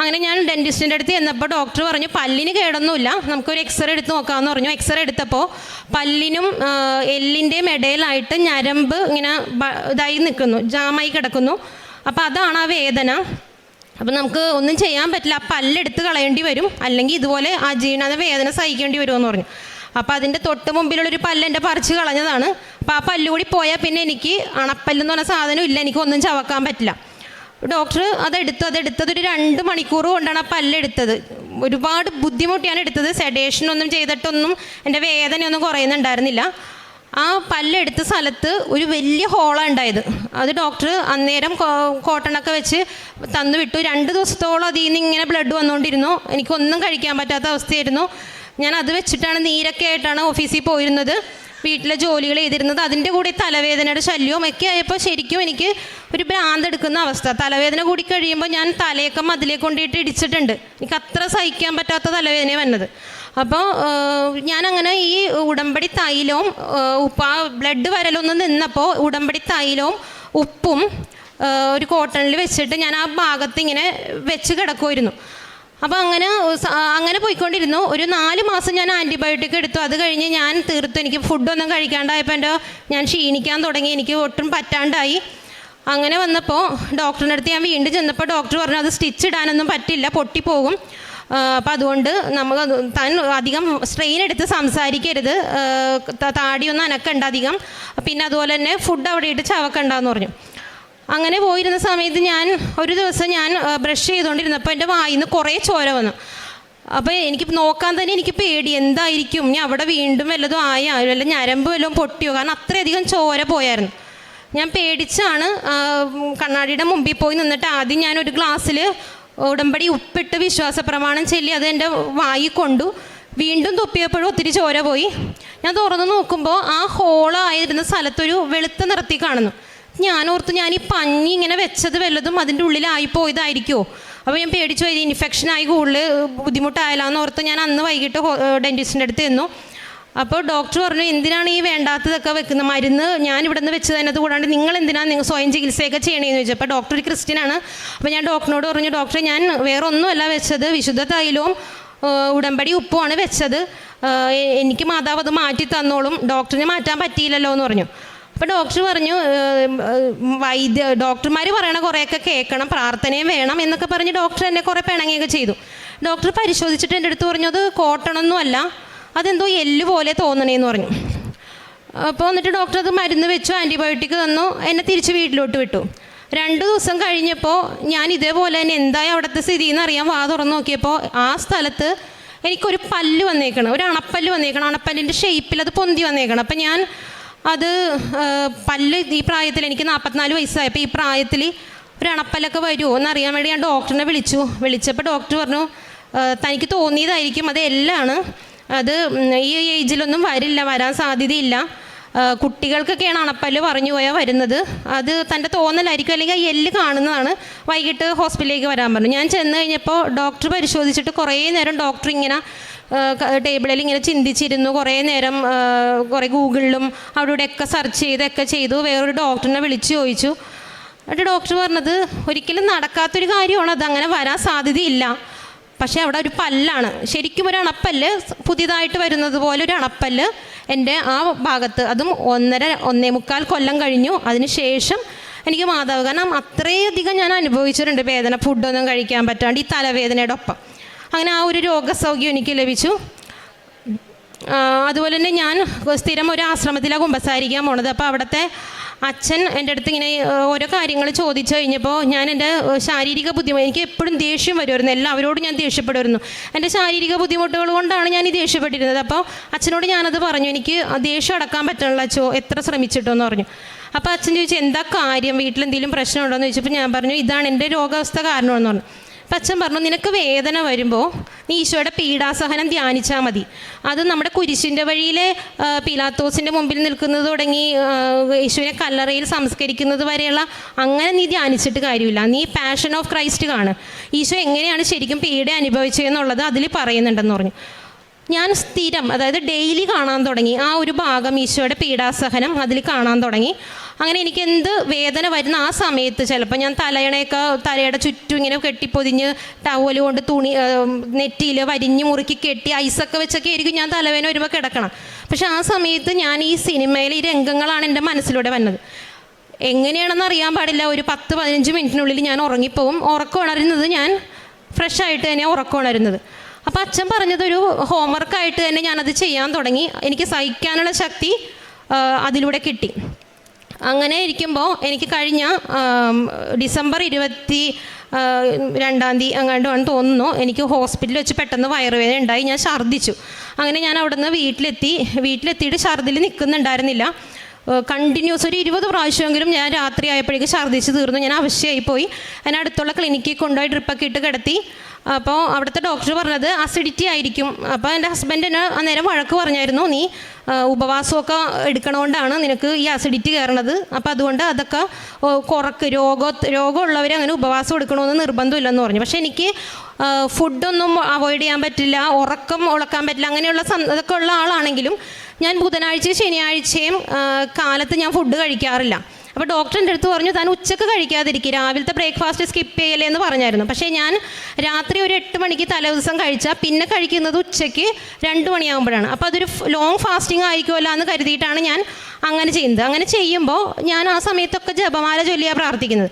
അങ്ങനെ ഞാൻ ഡെൻറ്റിസ്റ്റിൻ്റെ അടുത്ത് ചെന്നപ്പോൾ ഡോക്ടർ പറഞ്ഞു പല്ലിന് കേടൊന്നുമില്ല, നമുക്കൊരു എക്സ്റേ എടുത്ത് നോക്കാമെന്ന് പറഞ്ഞു. എക്സ്റേ എടുത്തപ്പോൾ പല്ലിനും എല്ലിൻ്റെയും ഇടയിലായിട്ട് ഞരമ്പ് ഇങ്ങനെ ഇതായി നിൽക്കുന്നു, ജാമായി കിടക്കുന്നു. അപ്പോൾ അതാണ് ആ വേദന. അപ്പം നമുക്ക് ഒന്നും ചെയ്യാൻ പറ്റില്ല, ആ പല്ലെടുത്ത് കളയേണ്ടി വരും, അല്ലെങ്കിൽ ഇതുപോലെ അജീർണത വേദന സഹിക്കേണ്ടി വരുമെന്ന് പറഞ്ഞു. അപ്പോൾ അതിൻ്റെ തൊട്ട് മുമ്പിലുള്ളൊരു പല്ല് എൻ്റെ പറിച്ച് കളഞ്ഞതാണ്. അപ്പോൾ ആ പല്ലുകൂടി പോയാൽ പിന്നെ എനിക്ക് അണപ്പല്ലെന്ന് പറഞ്ഞ സാധനം ഇല്ല, എനിക്കൊന്നും ചവക്കാൻ പറ്റില്ല. ഡോക്ടർ അതെടുത്തതൊരു 2 മണിക്കൂർ കൊണ്ടാണ് ആ പല്ലെടുത്തത്. ഒരുപാട് ബുദ്ധിമുട്ടിയാണ് എടുത്തത്. സെഡേഷനൊന്നും ചെയ്തിട്ടൊന്നും എൻ്റെ വേദനയൊന്നും കുറയുന്നുണ്ടായിരുന്നില്ല. ആ പല്ലെടുത്ത സ്ഥലത്ത് ഒരു വലിയ ഹോളാണ് ഉണ്ടായത്. അത് ഡോക്ടർ അന്നേരം കോട്ടണൊക്കെ വെച്ച് തന്നു വിട്ടു. 2 ദിവസത്തോളം അതിൽ നിന്ന് ഇങ്ങനെ ബ്ലഡ് വന്നുകൊണ്ടിരുന്നു. എനിക്കൊന്നും കഴിക്കാൻ പറ്റാത്ത അവസ്ഥയായിരുന്നു. ഞാൻ അത് വെച്ചിട്ടാണ് നീരൊക്കെ ആയിട്ടാണ് ഓഫീസിൽ പോയിരുന്നത്, വീട്ടിലെ ജോലികൾ ചെയ്തിരുന്നത്. അതിൻ്റെ കൂടെ തലവേദനയുടെ ശല്യവും ഒക്കെ ആയപ്പോൾ ശരിക്കും എനിക്ക് ഒരു ഭ്രാന്ത് എടുക്കുന്ന അവസ്ഥ. തലവേദന കൂടി കഴിയുമ്പോൾ ഞാൻ തലയൊക്കെ മതിലേക്ക് കൊണ്ടിട്ട് ഇടിച്ചിട്ടുണ്ട്. എനിക്ക് അത്ര സഹിക്കാൻ പറ്റാത്ത തലവേദനയാണ് വന്നത്. അപ്പോൾ ഞാനങ്ങനെ ഈ ഉടമ്പടി തൈലവും ആ ബ്ലഡ് വരലൊന്ന് നിന്നപ്പോൾ ഉടമ്പടി തൈലവും ഉപ്പും ഒരു കോട്ടണിൽ വെച്ചിട്ട് ഞാൻ ആ ഭാഗത്ത് ഇങ്ങനെ വെച്ച് കിടക്കുമായിരുന്നു. അപ്പോൾ അങ്ങനെ പോയിക്കൊണ്ടിരുന്നു. ഒരു 4 മാസം ഞാൻ ആൻറ്റിബയോട്ടിക് എടുത്തു. അത് കഴിഞ്ഞ് ഞാൻ തീർത്തു. എനിക്ക് ഫുഡൊന്നും കഴിക്കാണ്ടായപ്പോൾ ഞാൻ ക്ഷീണിക്കാൻ തുടങ്ങി, എനിക്ക് ഒട്ടും പറ്റാണ്ടായി. അങ്ങനെ വന്നപ്പോൾ ഡോക്ടറിൻ്റെ അടുത്ത് ഞാൻ വീണ്ടും ചെന്നപ്പോൾ ഡോക്ടർ പറഞ്ഞു അത് സ്റ്റിച്ച് ഇടാനൊന്നും പറ്റില്ല, പൊട്ടിപ്പോകും. അപ്പം അതുകൊണ്ട് താൻ അധികം സ്ട്രെയിൻ എടുത്ത് സംസാരിക്കരുത്, താടിയൊന്നും അനക്കണ്ട അധികം, പിന്നെ അതുപോലെ തന്നെ ഫുഡ് അവിടെ ഇട്ട് ചവക്കണ്ടെന്ന് പറഞ്ഞു. അങ്ങനെ പോയിരുന്ന സമയത്ത് ഒരു ദിവസം ഞാൻ ബ്രഷ് ചെയ്തുകൊണ്ടിരുന്നപ്പോൾ എൻ്റെ വായിൽ നിന്ന് കുറേ ചോര വന്നു. അപ്പോൾ എനിക്ക് നോക്കാൻ തന്നെ എനിക്ക് പേടി, എന്തായിരിക്കും ഇനി അവിടെ വീണ്ടും വല്ലതും വല്ല ഞരമ്പ് വല്ലതും പൊട്ടിയോ, കാരണം അത്രയധികം ചോര പോയായിരുന്നു. ഞാൻ പേടിച്ചാണ് കണ്ണാടിയുടെ മുമ്പിൽ പോയി നിന്നിട്ട് ആദ്യം ഞാനൊരു ഗ്ലാസ്സിൽ ഉടമ്പടി ഉപ്പിട്ട് വിശ്വാസ പ്രമാണം ചൊല്ലി അത് എൻ്റെ വായി കൊണ്ടു. വീണ്ടും തുപ്പിയപ്പോഴും ഒത്തിരി ചോര പോയി. ഞാൻ തുറന്ന് നോക്കുമ്പോൾ ആ ഹോളായിരുന്ന സ്ഥലത്തൊരു വെളുത്ത നിറത്തിൽ കാണുന്നു. ഞാനോർത്ത് ഞാൻ ഈ പഞ്ഞി ഇങ്ങനെ വെച്ചത് വല്ലതും അതിൻ്റെ ഉള്ളിലായി പോയതായിരിക്കുമോ. അപ്പോൾ ഞാൻ പേടിച്ചു പോയി, ഇൻഫെക്ഷനായി കൂടുതൽ ബുദ്ധിമുട്ടായാലെന്ന് ഓർത്ത് ഞാൻ അന്ന് വൈകിട്ട് ഡെൻറ്റിസ്റ്റിൻ്റെ അടുത്ത് ചെന്നു. അപ്പോൾ ഡോക്ടർ പറഞ്ഞു എന്തിനാണ് ഈ വേണ്ടാത്തതൊക്കെ വെക്കുന്നത്, മരുന്ന് ഞാൻ ഇവിടെ നിന്ന് വെച്ച് തന്നെ കൂടാണ്ട് നിങ്ങൾ എന്തിനാണ് നിങ്ങൾ സ്വയം ചികിത്സയൊക്കെ ചെയ്യണമെന്ന് ചോദിച്ചു. അപ്പോൾ ഡോക്ടർ ഒരു ക്രിസ്ത്യനാണ്. അപ്പോൾ ഞാൻ ഡോക്ടറിനോട് പറഞ്ഞു ഡോക്ടറെ ഞാൻ വേറെ ഒന്നുമല്ല വെച്ചത്, വിശുദ്ധ തൈലവും ഉടമ്പടി ഉപ്പുമാണ് വെച്ചത്, എനിക്ക് മാതാവ് അത് മാറ്റി തന്നോളും, ഡോക്ടറിന് മാറ്റാൻ പറ്റിയില്ലല്ലോ എന്ന് പറഞ്ഞു. അപ്പോൾ ഡോക്ടർ പറഞ്ഞു ഡോക്ടർമാർ പറയണ കുറേയൊക്കെ കേൾക്കണം, പ്രാർത്ഥനയും വേണം എന്നൊക്കെ പറഞ്ഞ് ഡോക്ടർ എന്നെ കുറേ പിണങ്ങിയൊക്കെ ചെയ്തു. ഡോക്ടർ പരിശോധിച്ചിട്ട് എൻ്റെ അടുത്ത് പറഞ്ഞു അത് കോട്ടണമൊന്നും അല്ല, അതെന്തോ എല്ല് പോലെ തോന്നണേന്ന് പറഞ്ഞു. അപ്പോൾ എന്നിട്ട് ഡോക്ടർ അത് മരുന്ന് വെച്ചു, ആൻറ്റിബയോട്ടിക് തന്നു, എന്നെ തിരിച്ച് വീട്ടിലോട്ട് വിട്ടു. 2 ദിവസം കഴിഞ്ഞപ്പോൾ ഞാൻ ഇതേപോലെ തന്നെ എന്തായി അവിടുത്തെ സ്ഥിതി എന്നറിയാൻ വാ തുറന്ന് നോക്കിയപ്പോൾ ആ സ്ഥലത്ത് എനിക്കൊരു പല്ല് വന്നേക്കണം, ഒരു അണപ്പല്ല് വന്നേക്കണം, അണപ്പല്ലിൻ്റെ ഷേപ്പിൽ അത് പൊന്തി വന്നേക്കണം. അപ്പം ഞാൻ അത് പല്ല് ഈ പ്രായത്തിൽ എനിക്ക് 44 വയസ്സായപ്പോൾ ഈ പ്രായത്തിൽ ഒരു അണപ്പല്ലൊക്കെ വരുമോ എന്നറിയാൻ വേണ്ടി ഞാൻ ഡോക്ടറിനെ വിളിച്ചപ്പോൾ ഡോക്ടർ പറഞ്ഞു തനിക്ക് തോന്നിയതായിരിക്കും, അത് എല്ലാമാണ്, അത് ഈ ഏജിലൊന്നും വരാൻ സാധ്യതയില്ല, കുട്ടികൾക്കൊക്കെയാണ് അണപ്പല്ല് പറഞ്ഞു പോയാൽ വരുന്നത്, അത് തൻ്റെ തോന്നലായിരിക്കും, അല്ലെങ്കിൽ ആ എല്ല് കാണുന്നതാണ്, വൈകിട്ട് ഹോസ്പിറ്റലിലേക്ക് വരാൻ പറഞ്ഞു. ഞാൻ ചെന്ന് കഴിഞ്ഞപ്പോൾ ഡോക്ടർ പരിശോധിച്ചിട്ട് കുറേ നേരം ഡോക്ടർ ഇങ്ങനെ ടേബിളിൽ ഇങ്ങനെ ചിന്തിച്ചിരുന്നു കുറേ നേരം. കുറേ ഗൂഗിളിലും അവിടെ ഇവിടെയൊക്കെ സെർച്ച് ചെയ്തു. വേറൊരു ഡോക്ടറിനെ വിളിച്ച് ചോദിച്ചു. എന്നിട്ട് ഡോക്ടർ പറഞ്ഞത് ഒരിക്കലും നടക്കാത്തൊരു കാര്യമാണ്, അത് അങ്ങനെ വരാൻ സാധ്യതയില്ല. പക്ഷേ അവിടെ ഒരു പല്ലാണ്, ശരിക്കും ഒരു അണപ്പല്ല്, പുതിയതായിട്ട് വരുന്നത് പോലെ ഒരു അണപ്പല്ല് എൻ്റെ ആ ഭാഗത്ത്. അതും 1.5 കൊല്ലം കഴിഞ്ഞു. അതിന് ശേഷം എനിക്ക് മാതാവ്, കാരണം അത്രയധികം ഞാൻ അനുഭവിച്ചിട്ടുണ്ട് വേദന, ഫുഡൊന്നും കഴിക്കാൻ പറ്റാണ്ട് ഈ തലവേദനയുടെ ഒപ്പം. അങ്ങനെ ആ ഒരു രോഗസൗഖ്യം എനിക്ക് ലഭിച്ചു. അതുപോലെ തന്നെ ഞാൻ സ്ഥിരം ഒരു ആശ്രമത്തിലാണ് കുമ്പസാരിക്കാൻ പോണത്. അപ്പോൾ അവിടുത്തെ അച്ഛൻ എൻ്റെ അടുത്ത് ഇങ്ങനെ ഓരോ കാര്യങ്ങൾ ചോദിച്ചു കഴിഞ്ഞപ്പോൾ ഞാൻ എൻ്റെ ശാരീരിക ബുദ്ധിമുട്ട്, എനിക്ക് എപ്പോഴും ദേഷ്യം വരുമായിരുന്നു, എല്ലാവരോടും ഞാൻ ദേഷ്യപ്പെടുമായിരുന്നു. എൻ്റെ ശാരീരിക ബുദ്ധിമുട്ടുകൾ കൊണ്ടാണ് ഞാൻ ഈ ദേഷ്യപ്പെട്ടിരുന്നത്. അപ്പോൾ അച്ഛനോട് ഞാനത് പറഞ്ഞു, എനിക്ക് ദേഷ്യം അടക്കാൻ പറ്റണില്ല അച്ഛോ, എത്ര ശ്രമിച്ചിട്ടോന്ന് പറഞ്ഞു. അപ്പോൾ അച്ഛൻ ചോദിച്ചു എന്താ കാര്യം, വീട്ടിലെന്തെങ്കിലും പ്രശ്നമുണ്ടോ എന്ന് ചോദിച്ചപ്പോൾ ഞാൻ പറഞ്ഞു ഇതാണ് എൻ്റെ രോഗാവസ്ഥ കാരണമെന്ന് പറഞ്ഞു. അപ്പം അച്ഛൻ പറഞ്ഞു നിനക്ക് വേദന വരുമ്പോൾ നീ ഈശോയുടെ പീഡാസഹനം ധ്യാനിച്ചാൽ മതി. അത് നമ്മുടെ കുരിശിൻ്റെ വഴിയിലെ പീലാത്തോസിൻ്റെ മുമ്പിൽ നിൽക്കുന്നത് തുടങ്ങി യേശുവിനെ കല്ലറയിൽ സംസ്കരിക്കുന്നത് വരെയുള്ള അങ്ങനെ നീ ധ്യാനിച്ചിട്ട് കാര്യമില്ല. നീ പാഷൻ ഓഫ് ക്രൈസ്റ്റ് കാണ്, ഈശോ എങ്ങനെയാണ് ശരിക്കും പീഡ അനുഭവിച്ചതെന്നുള്ളത് അതിൽ പറയുന്നുണ്ടെന്ന് പറഞ്ഞു. ഞാൻ സ്ഥിരം, അതായത് ഡെയിലി കാണാൻ തുടങ്ങി ആ ഒരു ഭാഗം, ഈശോയുടെ പീഡാസഹനം അതിൽ കാണാൻ തുടങ്ങി. അങ്ങനെ എനിക്ക് എന്ത് വേദന വരുന്ന ആ സമയത്ത് ചിലപ്പോൾ ഞാൻ തലയുടെ ചുറ്റും ഇങ്ങനെ കെട്ടിപ്പൊതിഞ്ഞ് ടവൽ കൊണ്ട് തുണി നെറ്റിയിൽ വരിഞ്ഞ് മുറുക്കി കെട്ടി ഐസൊക്കെ വെച്ചൊക്കെ ആയിരിക്കും ഞാൻ തലവേദന വരുമ്പോൾ കിടക്കണം. പക്ഷെ ആ സമയത്ത് ഞാൻ ഈ സിനിമയിൽ ഈ രംഗങ്ങളാണ് എൻ്റെ മനസ്സിലൂടെ വന്നത്. എങ്ങനെയാണെന്ന് അറിയാൻ പാടില്ല, ഒരു 10-15 മിനിറ്റിനുള്ളിൽ ഞാൻ ഉറങ്ങിപ്പോവും. ഉറക്കം ഉണരുന്നത് ഞാൻ ഫ്രഷായിട്ട് തന്നെ ഉറക്കം ഉണരുന്നത്. അപ്പോൾ അച്ഛൻ പറഞ്ഞതൊരു ഹോംവർക്കായിട്ട് തന്നെ ഞാനത് ചെയ്യാൻ തുടങ്ങി. എനിക്ക് സഹിക്കാനുള്ള ശക്തി അതിലൂടെ കിട്ടി. അങ്ങനെ ഇരിക്കുമ്പോൾ എനിക്ക് കഴിഞ്ഞ ഡിസംബർ 22 തീയതി അങ്ങാണ്ടാണെന്ന് തോന്നുന്നു, എനിക്ക് ഹോസ്പിറ്റലിൽ വെച്ച് പെട്ടെന്ന് വയറുവേദന ഉണ്ടായി. ഞാൻ ഛർദ്ദിച്ചു. അങ്ങനെ ഞാൻ അവിടെ നിന്ന് വീട്ടിലെത്തിയിട്ട് ഛർദ്ദിൽ നിൽക്കുന്നുണ്ടായിരുന്നില്ല. കണ്ടിന്യൂസ് ഒരു 20 പ്രാവശ്യമെങ്കിലും ഞാൻ രാത്രി ആയപ്പോഴേക്കും ഛർദ്ദിച്ച് തീർന്നു. ഞാൻ അവശയായിപ്പോയി. അതിന് അടുത്തുള്ള ക്ലിനിക്കിൽ കൊണ്ടുപോയി ഡ്രിപ്പൊക്കെ ഇട്ട് കിടത്തി. അപ്പോൾ അവിടുത്തെ ഡോക്ടർ പറഞ്ഞത് അസിഡിറ്റി ആയിരിക്കും. അപ്പോൾ എൻ്റെ ഹസ്ബൻഡിന് അന്നേരം വഴക്ക് പറഞ്ഞായിരുന്നു, നീ ഉപവാസമൊക്കെ എടുക്കണോണ്ടാണ് നിനക്ക് ഈ അസിഡിറ്റി കയറണത്, അപ്പോൾ അതുകൊണ്ട് അതൊക്കെ രോഗമുള്ളവർ അങ്ങനെ ഉപവാസം എടുക്കണമെന്ന് നിർബന്ധമില്ലെന്ന് പറഞ്ഞു. പക്ഷേ എനിക്ക് ഫുഡൊന്നും അവോയ്ഡ് ചെയ്യാൻ പറ്റില്ല, ഉറക്കം ഉളക്കാൻ പറ്റില്ല, അങ്ങനെയുള്ള ഇതൊക്കെ ഉള്ള ആളാണെങ്കിലും ഞാൻ ബുധനാഴ്ചയും ശനിയാഴ്ചയും കാലത്ത് ഞാൻ ഫുഡ് കഴിക്കാറില്ല. അപ്പോൾ ഡോക്ടറിൻ്റെ അടുത്ത് പറഞ്ഞു താൻ ഉച്ചക്ക് കഴിക്കാതിരിക്കും, രാവിലത്തെ ബ്രേക്ക്ഫാസ്റ്റ് സ്കിപ്പ് ചെയ്യലേ എന്ന് പറഞ്ഞായിരുന്നു. പക്ഷേ ഞാൻ രാത്രി ഒരു 8 മണിക്ക് തലേദിവസം കഴിച്ചാൽ പിന്നെ കഴിക്കുന്നത് ഉച്ചയ്ക്ക് 2 മണിയാകുമ്പോഴാണ്. അപ്പോൾ അതൊരു ലോങ് ഫാസ്റ്റിംഗ് ആയിരിക്കുമല്ലോ എന്ന് കരുതിയിട്ടാണ് ഞാൻ അങ്ങനെ ചെയ്യുന്നത്. അങ്ങനെ ചെയ്യുമ്പോൾ ഞാൻ ആ സമയത്തൊക്കെ ജപമാല ചൊല്ലിയാണ് പ്രാർത്ഥിക്കുന്നത്.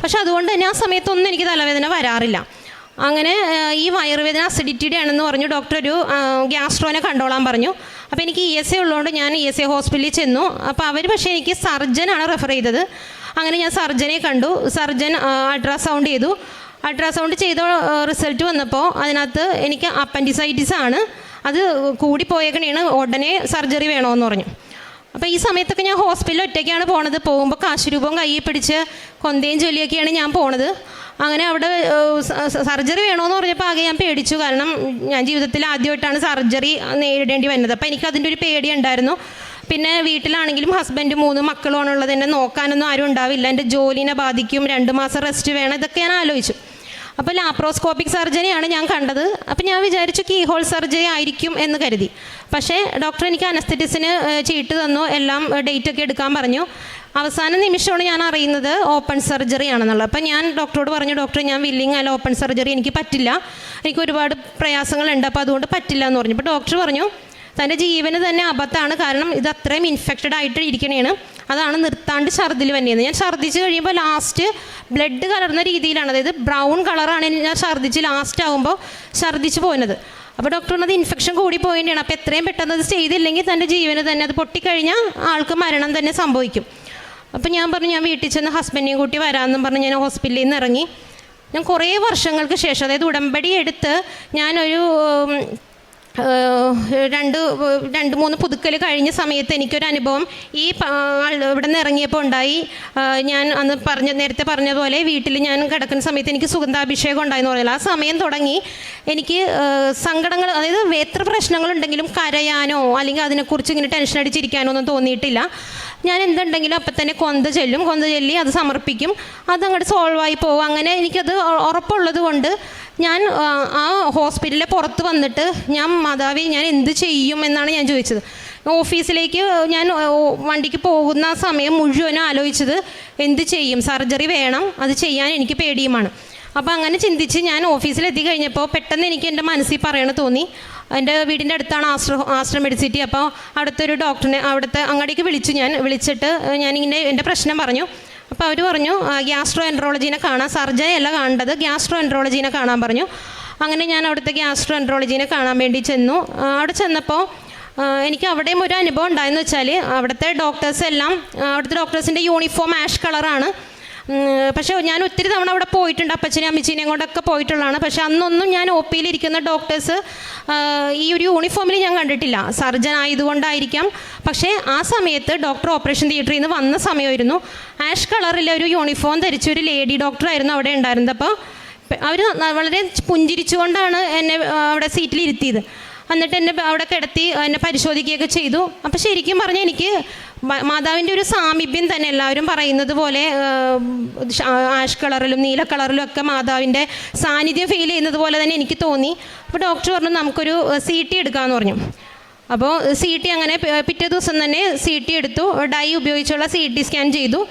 പക്ഷെ അതുകൊണ്ട് തന്നെ ആ സമയത്തൊന്നും എനിക്ക് തലവേദന വരാറില്ല. അങ്ങനെ ഈ വയറുവേദന അസിഡിറ്റിയുടെ ആണെന്ന് പറഞ്ഞു. ഡോക്ടർ ഒരു ഗ്യാസ്ട്രോനെ കണ്ടോളാൻ പറഞ്ഞു. അപ്പോൾ എനിക്ക് ESA ഉള്ളതുകൊണ്ട് ഞാൻ ESA ഹോസ്പിറ്റലിൽ ചെന്നു. അപ്പോൾ അവർ പക്ഷേ എനിക്ക് സർജനാണ് റെഫർ ചെയ്തത്. അങ്ങനെ ഞാൻ സർജനെ കണ്ടു. സർജൻ അൾട്രാസൗണ്ട് ചെയ്ത റിസൾട്ട് വന്നപ്പോൾ അതിനകത്ത് എനിക്ക് അപ്പൻഡിസൈറ്റിസ് ആണ്, അത് കൂടിപ്പോയേക്കണേണ്, ഉടനെ സർജറി വേണമെന്ന് പറഞ്ഞു. അപ്പോൾ ഈ സമയത്തൊക്കെ ഞാൻ ഹോസ്പിറ്റലിൽ ഒറ്റയ്ക്കാണ് പോണത്. പോകുമ്പോൾ കാശുരൂപം കയ്യിൽ പിടിച്ച് കൊന്തയും ചൊല്ലിയൊക്കെയാണ് ഞാൻ പോണത്. അങ്ങനെ അവിടെ സർജറി വേണമെന്ന് പറഞ്ഞപ്പോൾ ആകെ ഞാൻ പേടിച്ചു. കാരണം ഞാൻ ജീവിതത്തിൽ ആദ്യമായിട്ടാണ് സർജറി നേരിടേണ്ടി വരുന്നത്. അപ്പോൾ എനിക്കതിൻ്റെ ഒരു പേടി ഉണ്ടായിരുന്നു. പിന്നെ വീട്ടിലാണെങ്കിലും ഹസ്ബൻഡ് 3 മക്കളുമാണുള്ളത്, എന്നെ നോക്കാനൊന്നും ആരും ഉണ്ടാവില്ല, എൻ്റെ ജോലിനെ ബാധിക്കും, 2 മാസം റെസ്റ്റ് വേണം, ഇതൊക്കെ ഞാൻ ആലോചിച്ചു. അപ്പോൾ ലാപ്രോസ്കോപ്പിക് സർജറിയാണ് ഞാൻ കണ്ടത്. അപ്പോൾ ഞാൻ വിചാരിച്ചു കീഹോൾ സർജറി ആയിരിക്കും എന്ന് കരുതി. പക്ഷേ ഡോക്ടർ എനിക്ക് അനസ്തെറ്റിസിന് ചീട്ട് തന്നു, എല്ലാം ഡേറ്റൊക്കെ എടുക്കാൻ പറഞ്ഞു. അവസാന നിമിഷമാണ് ഞാൻ അറിയുന്നത് ഓപ്പൺ സർജറി ആണെന്നുള്ളത്. അപ്പോൾ ഞാൻ ഡോക്ടറോട് പറഞ്ഞു, ഡോക്ടർ ഞാൻ വില്ലിങ് അല്ല, ഓപ്പൺ സർജറി എനിക്ക് പറ്റില്ല, എനിക്ക് ഒരുപാട് പ്രയാസങ്ങളുണ്ട്, അപ്പോൾ അതുകൊണ്ട് പറ്റില്ല എന്ന് പറഞ്ഞു. അപ്പോൾ ഡോക്ടർ പറഞ്ഞു തൻ്റെ ജീവന് തന്നെ അബദ്ധമാണ്, കാരണം ഇത് അത്രയും ഇൻഫെക്റ്റഡ് ആയിട്ട് ഇരിക്കണേണ്, അതാണ് നിർത്താണ്ട് ഛർദ്ദിൽ വന്നേന്ന്. ഞാൻ ഛർദ്ദിച്ച് കഴിയുമ്പോൾ ലാസ്റ്റ് ബ്ലഡ് കലർന്ന രീതിയിലാണ്, അതായത് ബ്രൗൺ കളറാണ് ഞാൻ ഛർദ്ദിച്ച് ലാസ്റ്റ് ആകുമ്പോൾ ഛർദ്ദിച്ച് പോകുന്നത്. അപ്പോൾ ഡോക്ടർ പറഞ്ഞത് ഇൻഫെക്ഷൻ കൂടി പോയിട്ടാണ്, അപ്പോൾ എത്രയും പെട്ടെന്ന് അത് ചെയ്തില്ലെങ്കിൽ തൻ്റെ ജീവന് തന്നെ, അത് പൊട്ടിക്കഴിഞ്ഞാൽ ആൾക്ക് മരണം തന്നെ സംഭവിക്കും. അപ്പോൾ ഞാൻ പറഞ്ഞു ഞാൻ വീട്ടിൽ ചെന്ന് ഹസ്ബൻഡിനെയും കൂട്ടി വരാമെന്നും പറഞ്ഞ് ഞാൻ ഹോസ്പിറ്റലിൽ നിന്ന് ഇറങ്ങി. ഞാൻ കുറേ വർഷങ്ങൾക്ക് ശേഷം, അതായത് ഉടമ്പടി എടുത്ത് ഞാനൊരു 2-3 പുതുക്കൽ കഴിഞ്ഞ സമയത്ത് എനിക്കൊരു അനുഭവം ഈ ഇവിടെ നിന്ന് ഇറങ്ങിയപ്പോൾ ഉണ്ടായി. ഞാൻ അന്ന് നേരത്തെ പറഞ്ഞതുപോലെ വീട്ടിൽ ഞാൻ കിടക്കുന്ന സമയത്ത് എനിക്ക് സുഗന്ധാഭിഷേകം ഉണ്ടായെന്ന് പറഞ്ഞാൽ ആ സമയം തുടങ്ങി എനിക്ക് സങ്കടങ്ങൾ, അതായത് എത്ര പ്രശ്നങ്ങളുണ്ടെങ്കിലും കരയാനോ അല്ലെങ്കിൽ അതിനെക്കുറിച്ച് ഇങ്ങനെ ടെൻഷൻ അടിച്ചിരിക്കാനോ ഒന്നും തോന്നിയിട്ടില്ല. ഞാൻ എന്തുണ്ടെങ്കിലും അപ്പം തന്നെ കൊന്ത ചൊല്ലി അത് സമർപ്പിക്കും, അതങ്ങോട്ട് സോൾവായി പോകും. അങ്ങനെ എനിക്കത് ഉറപ്പുള്ളത് കൊണ്ട് ഞാൻ ആ ഹോസ്പിറ്റലിൽ പുറത്ത് വന്നിട്ട് ഞാൻ മാതാവി ഞാൻ എന്ത് ചെയ്യും എന്നാണ് ഞാൻ ചോദിച്ചത്. ഓഫീസിലേക്ക് ഞാൻ വണ്ടിക്ക് പോകുന്ന സമയം മുഴുവനും ആലോചിച്ചത് എന്ത് ചെയ്യും, സർജറി വേണം, അത് ചെയ്യാൻ എനിക്ക് പേടിയുമാണ്. അപ്പോൾ അങ്ങനെ ചിന്തിച്ച് ഞാൻ ഓഫീസിലെത്തി കഴിഞ്ഞപ്പോൾ പെട്ടെന്ന് എനിക്ക് എൻ്റെ മനസ്സിൽ പറയണ തോന്നി. എൻ്റെ വീടിൻ്റെ അടുത്താണ് ആശ്രം മെഡിസിറ്റി. അപ്പോൾ അടുത്തൊരു ഡോക്ടറിനെ അങ്ങോട്ടേക്ക് വിളിച്ചിട്ട് ഞാനിങ്ങനെ എൻ്റെ പ്രശ്നം പറഞ്ഞു. അപ്പോൾ അവർ പറഞ്ഞു ഗ്യാസ്ട്രോ എൻട്രോളജീനെ കാണാൻ, സർജറി അല്ല കാണേണ്ടത്, ഗ്യാസ്ട്രോ എൻട്രോളജീനെ കാണാൻ പറഞ്ഞു. അങ്ങനെ ഞാൻ അവിടുത്തെ ഗ്യാസ്ട്രോ എൻട്രോളജീനെ കാണാൻ വേണ്ടി ചെന്നു. അവിടെ ചെന്നപ്പോൾ എനിക്ക് അവിടെയും ഒരു അനുഭവം ഉണ്ടായെന്ന് വെച്ചാൽ അവിടുത്തെ ഡോക്ടേഴ്സിൻ്റെ യൂണിഫോം ആഷ് കളറാണ്. പക്ഷേ ഞാൻ ഒത്തിരി തവണ അവിടെ പോയിട്ടുണ്ട്, അപ്പച്ചനെയും അമ്മച്ചീനെയും കൊണ്ടൊക്കെ പോയിട്ടുള്ളതാണ്. പക്ഷേ അന്നൊന്നും ഞാൻ ഒ പിയിലിരിക്കുന്ന ഡോക്ടേഴ്സ് ഈ ഒരു യൂണിഫോമിൽ ഞാൻ കണ്ടിട്ടില്ല. സർജൻ ആയതുകൊണ്ടായിരിക്കാം. പക്ഷേ ആ സമയത്ത് ഡോക്ടർ ഓപ്പറേഷൻ തിയേറ്ററിൽ നിന്ന് വന്ന സമയമായിരുന്നു. ആഷ് കളറിലെ ഒരു യൂണിഫോം ധരിച്ചൊരു ലേഡി ഡോക്ടറായിരുന്നു അവിടെ ഉണ്ടായിരുന്നത്. അപ്പോൾ അവർ വളരെ പുഞ്ചിരിച്ചുകൊണ്ടാണ് എന്നെ അവിടെ സീറ്റിലിരുത്തിയത്. എന്നിട്ട് എന്നെ അവിടെ കിടത്തി എന്നെ പരിശോധിക്കുകയൊക്കെ ചെയ്തു. അപ്പോൾ ശരിക്കും പറഞ്ഞാൽ എനിക്ക് മാതാവിൻ്റെ ഒരു സാമീപ്യം തന്നെ, എല്ലാവരും പറയുന്നത് പോലെ ആഷ് കളറിലും നീല കളറിലും ഒക്കെ മാതാവിൻ്റെ സാന്നിധ്യം ഫീൽ ചെയ്യുന്നത് പോലെ തന്നെ എനിക്ക് തോന്നി. അപ്പോൾ ഡോക്ടർ പറഞ്ഞു നമുക്കൊരു CT എടുക്കാമെന്ന് പറഞ്ഞു. അപ്പോൾ CT അങ്ങനെ പിറ്റേ ദിവസം തന്നെ CT എടുത്തു. ഡൈ ഉപയോഗിച്ചുള്ള CT സ്കാൻ ചെയ്തു.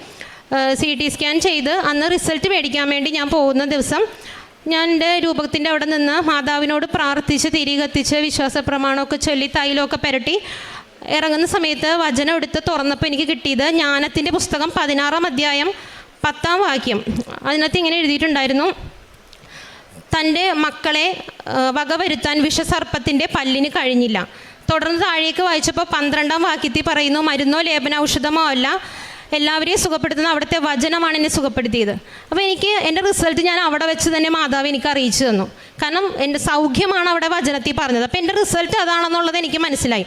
CT സ്കാൻ ചെയ്ത് അന്ന് റിസൾട്ട് മേടിക്കാൻ വേണ്ടി ഞാൻ പോകുന്ന ദിവസം ഞാൻ എൻ്റെ രൂപത്തിൻ്റെ അവിടെ നിന്ന് മാതാവിനോട് പ്രാർത്ഥിച്ച് തിരി കത്തിച്ച് വിശ്വാസ പ്രമാണമൊക്കെ ചൊല്ലി തൈലമൊക്കെ പുരട്ടി ഇറങ്ങുന്ന സമയത്ത് വചനം എടുത്ത് തുറന്നപ്പോൾ എനിക്ക് കിട്ടിയത് ജ്ഞാനത്തിൻ്റെ പുസ്തകം 16-ാം അധ്യായം 10-ാം വാക്യം. അതിനകത്ത് ഇങ്ങനെ എഴുതിയിട്ടുണ്ടായിരുന്നു, തൻ്റെ മക്കളെ വകവരുത്താൻ വിഷസർപ്പത്തിൻ്റെ പല്ലിന് കഴിഞ്ഞില്ല. തുടർന്ന് താഴേക്ക് വായിച്ചപ്പോൾ 12-ാം വാക്യത്തിൽ പറയുന്നു, മരുന്നോ ലേപനൌഷധമോ അല്ല, എല്ലാവരെയും സുഖപ്പെടുത്തുന്ന അവിടുത്തെ വചനമാണ് എന്നെ സുഖപ്പെടുത്തിയത്. അപ്പോൾ എനിക്ക് എൻ്റെ റിസൾട്ട് ഞാൻ അവിടെ വെച്ച് തന്നെ മാതാവ് എനിക്ക് അറിയിച്ചു തന്നു. കാരണം എൻ്റെ സൗഖ്യമാണ് അവിടെ വചനത്തിൽ പറഞ്ഞത്. അപ്പോൾ എൻ്റെ റിസൾട്ട് അതാണെന്നുള്ളത് എനിക്ക് മനസ്സിലായി.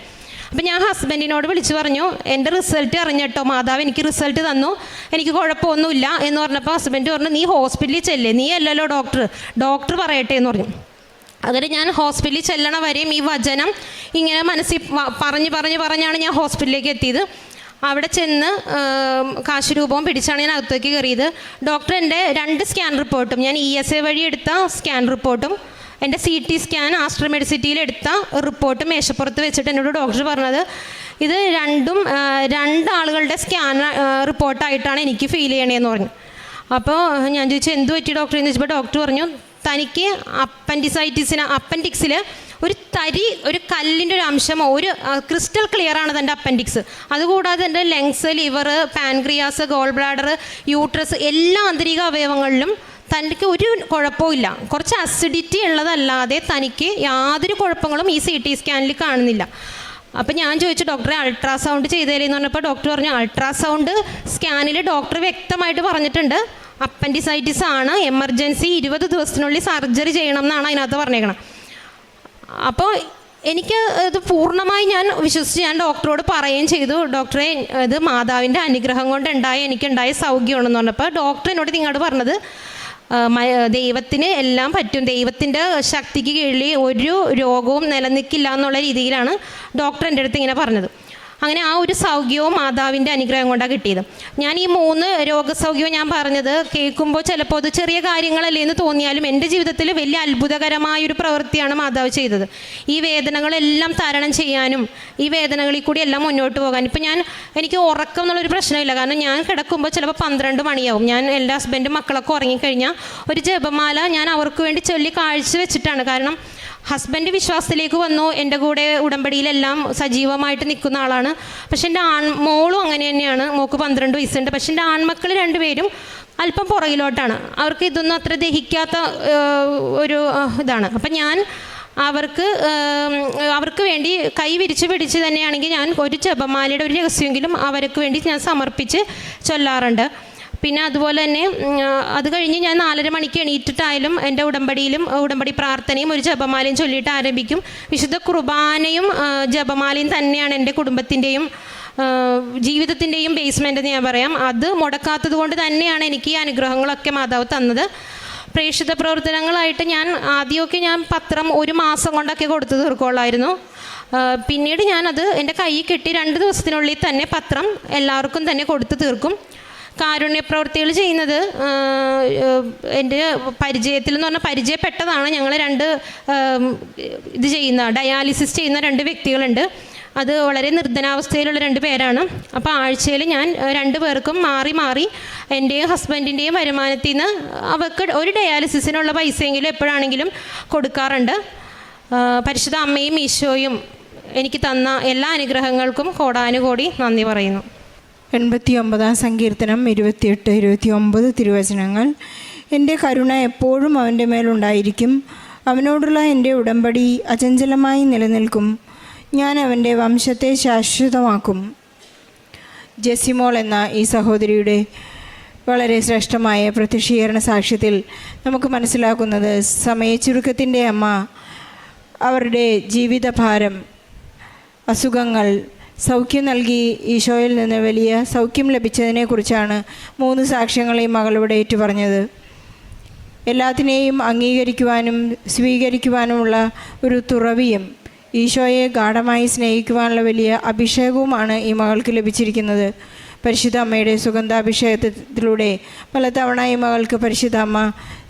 അപ്പോൾ ഞാൻ ഹസ്ബൻഡിനോട് വിളിച്ചു പറഞ്ഞു, എൻ്റെ റിസൾട്ട് അറിഞ്ഞിട്ടോ, മാതാവ് എനിക്ക് റിസൾട്ട് തന്നു, എനിക്ക് കുഴപ്പമൊന്നുമില്ല എന്ന് പറഞ്ഞപ്പോൾ ഹസ്ബൻഡ് പറഞ്ഞു, നീ ഹോസ്പിറ്റലിൽ ചെല്ലേ, നീ അല്ലല്ലോ ഡോക്ടർ പറയട്ടെ എന്ന് പറഞ്ഞു. അങ്ങനെ ഞാൻ ഹോസ്പിറ്റലിൽ ചെല്ലണ വരെയും ഈ വചനം ഇങ്ങനെ മനസ്സിൽ പറഞ്ഞാണ് ഞാൻ ഹോസ്പിറ്റലിലേക്ക് എത്തിയത്. അവിടെ ചെന്ന് കാശുരൂപവും പിടിച്ചാണ് ഞാൻ അകത്തേക്ക് കയറിയത്. ഡോക്ടർ എൻ്റെ 2 സ്കാൻ റിപ്പോർട്ടും, ഞാൻ ESA വഴി എടുത്ത സ്കാൻ റിപ്പോർട്ടും എൻ്റെ CT സ്കാൻ ആശ്രം മെഡിസിറ്റിയിൽ എടുത്ത റിപ്പോർട്ടും മേശപ്പുറത്ത് വെച്ചിട്ട് എന്നോട് ഡോക്ടർ പറഞ്ഞത്, ഇത് രണ്ടും 2 ആളുകളുടെ സ്കാൻ റിപ്പോർട്ടായിട്ടാണ് എനിക്ക് ഫീൽ ചെയ്യണേന്ന് പറഞ്ഞു. അപ്പോൾ ഞാൻ ചോദിച്ചു എന്ത് പറ്റി ഡോക്ടർ എന്ന് ചോദിച്ചപ്പോൾ ഡോക്ടർ പറഞ്ഞു, തനിക്ക് അപ്പൻഡിക്സിൽ ഒരു കല്ലിൻ്റെ ഒരു അംശമോ ഒരു ക്രിസ്റ്റൽ ക്ലിയറാണ് തൻ്റെ അപ്പൻഡിക്സ്. അതുകൂടാതെ എൻ്റെ lungs, liver, pancreas, goal bladder, uterus എല്ലാ ആന്തരിക അവയവങ്ങളിലും തനിക്ക് ഒരു കുഴപ്പമില്ല. കുറച്ച് അസിഡിറ്റി ഉള്ളതല്ലാതെ തനിക്ക് യാതൊരു കുഴപ്പങ്ങളും ഈ CT സ്കാനിൽ കാണുന്നില്ല. അപ്പം ഞാൻ ചോദിച്ചു ഡോക്ടറെ അൾട്രാസൗണ്ട് ചെയ്തേലെന്ന് പറഞ്ഞപ്പോൾ ഡോക്ടർ പറഞ്ഞു, അൾട്രാസൗണ്ട് സ്കാനിൽ ഡോക്ടർ വ്യക്തമായിട്ട് പറഞ്ഞിട്ടുണ്ട് അപ്പൻഡിസൈറ്റിസ് ആണ്, എമർജൻസി 20 ദിവസത്തിനുള്ളിൽ സർജറി ചെയ്യണം എന്നാണ് അതിനകത്ത് പറഞ്ഞേക്കണം. അപ്പോൾ എനിക്ക് ഇത് പൂർണ്ണമായി ഞാൻ വിശ്വസിച്ച് ഞാൻ ഡോക്ടറോട് പറയുകയും ചെയ്തു, ഡോക്ടറെ ഇത് മാതാവിൻ്റെ അനുഗ്രഹം കൊണ്ട് എനിക്കുണ്ടായ സൗഖ്യമാണെന്ന് പറഞ്ഞപ്പോൾ ഡോക്ടർ എന്നോട് നിങ്ങളോട് പറഞ്ഞത്, ദൈവത്തിന് എല്ലാം പറ്റും, ദൈവത്തിൻ്റെ ശക്തിക്ക് കീഴിൽ ഒരു രോഗവും നിലനിൽക്കില്ല എന്നുള്ള രീതിയിലാണ് ഡോക്ടർ എൻ്റെ അടുത്ത് ഇങ്ങനെ പറഞ്ഞത്. അങ്ങനെ ആ ഒരു സൗഖ്യവും മാതാവിൻ്റെ അനുഗ്രഹം കൊണ്ടാണ് കിട്ടിയത്. ഞാൻ ഈ 3 രോഗസൗഖ്യവും ഞാൻ പറഞ്ഞത് കേൾക്കുമ്പോൾ ചിലപ്പോൾ അത് ചെറിയ കാര്യങ്ങളല്ലേ എന്ന് തോന്നിയാലും എൻ്റെ ജീവിതത്തിൽ വലിയ അത്ഭുതകരമായൊരു പ്രവൃത്തിയാണ് മാതാവ് ചെയ്തത്. ഈ വേദനകളെല്ലാം തരണം ചെയ്യാനും ഈ വേദനകളിൽ കൂടി എല്ലാം മുന്നോട്ട് പോകാൻ. ഇപ്പം എനിക്ക് ഉറക്കം എന്നുള്ളൊരു പ്രശ്നമില്ല. കാരണം ഞാൻ കിടക്കുമ്പോൾ ചിലപ്പോൾ 12 മണിയാവും. ഞാൻ എൻ്റെ ഹസ്ബൻഡും മക്കളൊക്കെ ഉറങ്ങിക്കഴിഞ്ഞാൽ ഒരു ജപമാല ഞാൻ അവർക്ക് വേണ്ടി ചൊല്ലി കാഴ്ച വെച്ചിട്ടാണ്. കാരണം ഹസ്ബൻഡ് വിശ്വാസത്തിലേക്ക് വന്നു, എൻ്റെ കൂടെ ഉടമ്പടിയിലെല്ലാം സജീവമായിട്ട് നിൽക്കുന്ന ആളാണ്. പക്ഷെ എൻ്റെ മോളും അങ്ങനെ തന്നെയാണ്. മോൾക്ക് 12 വയസ്സുണ്ട്. പക്ഷെ എൻ്റെ ആൺമക്കൾ 2 പേരും അല്പം പുറകിലോട്ടാണ്. അവർക്ക് ഇതൊന്നും അത്ര ദഹിക്കാത്ത ഒരു ഇതാണ്. അപ്പം ഞാൻ അവർക്ക് വേണ്ടി കൈ വിരിച്ച് പിടിച്ച് തന്നെയാണെങ്കിൽ ഞാൻ ഒരു ജപമാലയുടെ ഒരു രഹസ്യമെങ്കിലും അവർക്ക് വേണ്ടി ഞാൻ സമർപ്പിച്ച് ചൊല്ലാറുണ്ട്. പിന്നെ അതുപോലെ തന്നെ അത് കഴിഞ്ഞ് ഞാൻ 4:30 മണിക്ക് എണീറ്റിട്ടായാലും എൻ്റെ ഉടമ്പടി പ്രാർത്ഥനയും ഒരു ജപമാലയും ചൊല്ലിയിട്ട് ആരംഭിക്കും. വിശുദ്ധ കുർബാനയും ജപമാലയും തന്നെയാണ് എൻ്റെ കുടുംബത്തിൻ്റെയും ജീവിതത്തിൻ്റെയും ബേസ്മെൻ്റ് എന്ന് ഞാൻ പറയാം. അത് മുടക്കാത്തത് കൊണ്ട് തന്നെയാണ് എനിക്ക് ഈ അനുഗ്രഹങ്ങളൊക്കെ മാതാവ് തന്നത്. പ്രേക്ഷിത പ്രവർത്തനങ്ങളായിട്ട് ഞാൻ ആദ്യമൊക്കെ പത്രം 1 മാസം കൊണ്ടൊക്കെ കൊടുത്തു തീർക്കുള്ളായിരുന്നു. പിന്നീട് ഞാനത് എൻ്റെ കയ്യിൽ കെട്ടി 2 ദിവസത്തിനുള്ളിൽ തന്നെ പത്രം എല്ലാവർക്കും തന്നെ കൊടുത്തു തീർക്കും. കാരുണ്യ പ്രവൃത്തികൾ ചെയ്യുന്നത് എൻ്റെ പരിചയത്തിൽ എന്ന് പറഞ്ഞാൽ പരിചയപ്പെട്ടതാണ്. ഞങ്ങൾ 2 ഇത് ചെയ്യുന്ന ഡയാലിസിസ് ചെയ്യുന്ന 2 വ്യക്തികളുണ്ട്. അത് വളരെ നിർധനാവസ്ഥയിലുള്ള 2 പേരാണ്. അപ്പോൾ ആഴ്ചയിൽ ഞാൻ 2 പേർക്കും മാറി മാറി എൻ്റെയും ഹസ്ബൻഡിൻ്റെയും വരുമാനത്തിൽ നിന്ന് അവർക്ക് ഒരു ഡയാലിസിസിനുള്ള പൈസയെങ്കിലും എപ്പോഴാണെങ്കിലും കൊടുക്കാറുണ്ട്. പരിശുദ്ധ അമ്മയും ഈശോയും എനിക്ക് തന്ന എല്ലാ അനുഗ്രഹങ്ങൾക്കും കോടാനുകോടി നന്ദി പറയുന്നു. 89 സങ്കീർത്തനം 28-29 തിരുവചനങ്ങൾ. എൻ്റെ കരുണ എപ്പോഴും അവൻ്റെ മേലുണ്ടായിരിക്കും. അവനോടുള്ള എൻ്റെ ഉടമ്പടി അചഞ്ചലമായി നിലനിൽക്കും. ഞാൻ അവൻ്റെ വംശത്തെ ശാശ്വതമാക്കും. ജെസിമോൾ എന്ന ഈ സഹോദരിയുടെ വളരെ ശ്രേഷ്ഠമായ പ്രത്യക്ഷീകരണ സാക്ഷ്യത്തിൽ നമുക്ക് മനസ്സിലാക്കുന്നത് സമയച്ചുരുക്കത്തിൻ്റെ അമ്മ അവരുടെ ജീവിതഭാരം, അസുഖങ്ങൾ, സൗഖ്യം നൽകി ഈശോയിൽ നിന്ന് വലിയ സൗഖ്യം ലഭിച്ചതിനെക്കുറിച്ചാണ് 3 സാക്ഷ്യങ്ങൾ ഈ മകളിവിടെ ഏറ്റുപറഞ്ഞത്. എല്ലാത്തിനെയും അംഗീകരിക്കുവാനും സ്വീകരിക്കുവാനുമുള്ള ഒരു തുറവിയും ഈശോയെ ഗാഢമായി സ്നേഹിക്കുവാനുള്ള വലിയ അഭിഷേകവുമാണ് ഈ മകൾക്ക് ലഭിച്ചിരിക്കുന്നത്. പരിശുദ്ധ അമ്മയുടെ സുഗന്ധാഭിഷേകത്തിലൂടെ പലതവണ ഈ മകൾക്ക് പരിശുദ്ധ അമ്മ